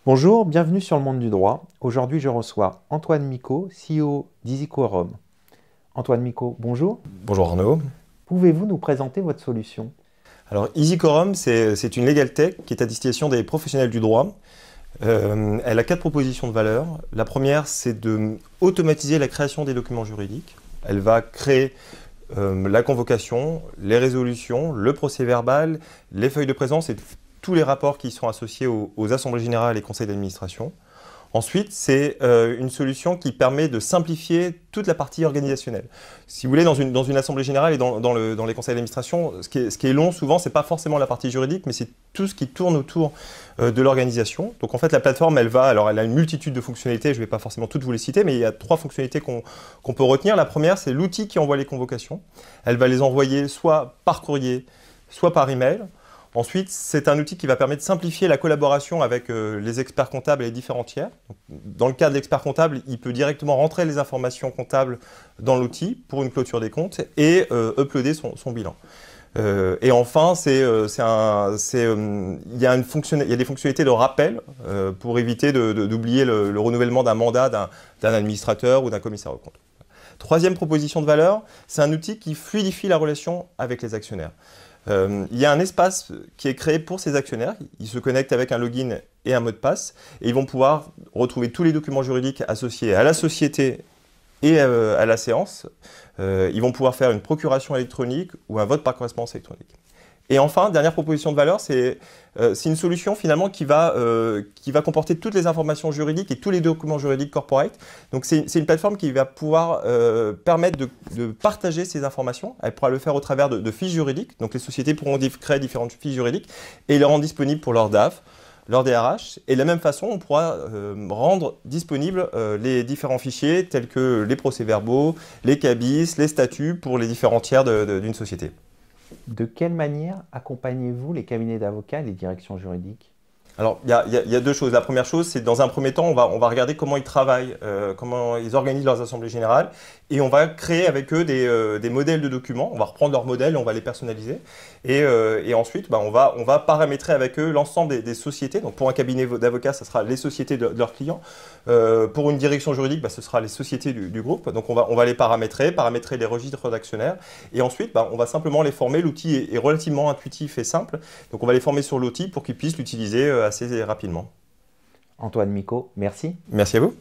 Bonjour, bienvenue sur le monde du droit. Aujourd'hui, je reçois Antoine Micot, CEO d'EasyQuorum. Antoine Micot, bonjour. Bonjour Arnaud. Pouvez-vous nous présenter votre solution? Alors EasyQuorum, c'est une legal tech qui est à destination des professionnels du droit. Elle a 4 propositions de valeur. La première, c'est de automatiser la création des documents juridiques. Elle va créer la convocation, les résolutions, le procès-verbal, les feuilles de présence et tous les rapports qui sont associés aux assemblées générales et conseils d'administration. Ensuite, c'est une solution qui permet de simplifier toute la partie organisationnelle. Si vous voulez, dans une assemblée générale et dans les conseils d'administration, ce qui est long souvent, ce n'est pas forcément la partie juridique, mais c'est tout ce qui tourne autour de l'organisation. Donc en fait, la plateforme, elle a une multitude de fonctionnalités, je ne vais pas forcément toutes vous les citer, mais il y a 3 fonctionnalités qu'on peut retenir. La première, c'est l'outil qui envoie les convocations. Elle va les envoyer soit par courrier, soit par email. Ensuite, c'est un outil qui va permettre de simplifier la collaboration avec les experts comptables et les différents tiers. Dans le cas de l'expert comptable, il peut directement rentrer les informations comptables dans l'outil pour une clôture des comptes et uploader son bilan. Et enfin, il y a des fonctionnalités de rappel pour éviter d'oublier le renouvellement d'un mandat d'un administrateur ou d'un commissaire aux comptes. Troisième proposition de valeur, c'est un outil qui fluidifie la relation avec les actionnaires. Il y a un espace qui est créé pour ces actionnaires. Ils se connectent avec un login et un mot de passe et ils vont pouvoir retrouver tous les documents juridiques associés à la société et à la séance. Ils vont pouvoir faire une procuration électronique ou un vote par correspondance électronique. Et enfin, dernière proposition de valeur, c'est une solution finalement qui va comporter toutes les informations juridiques et tous les documents juridiques corporate. Donc c'est une plateforme qui va pouvoir permettre de partager ces informations. Elle pourra le faire au travers de fiches juridiques. Donc les sociétés pourront créer différentes fiches juridiques et les rendre disponibles pour leur DAF, leur DRH. Et de la même façon, on pourra rendre disponibles les différents fichiers tels que les procès-verbaux, les cabis, les statuts pour les différents tiers d'une société. De quelle manière accompagnez-vous les cabinets d'avocats et les directions juridiques? Alors, il y a 2 choses. La première chose, c'est dans un premier temps, on va regarder comment ils travaillent, comment ils organisent leurs assemblées générales, et on va créer avec eux des modèles de documents. On va reprendre leurs modèles et on va les personnaliser. Et ensuite, on va paramétrer avec eux l'ensemble des sociétés. Donc, pour un cabinet d'avocats, ce sera les sociétés de leurs clients. Pour une direction juridique, ce sera les sociétés du groupe. Donc, on va les paramétrer les registres d'actionnaires. Et ensuite, on va simplement les former. L'outil est relativement intuitif et simple. Donc, on va les former sur l'outil pour qu'ils puissent l'utiliser assez rapidement. Antoine Micot, merci. Merci à vous.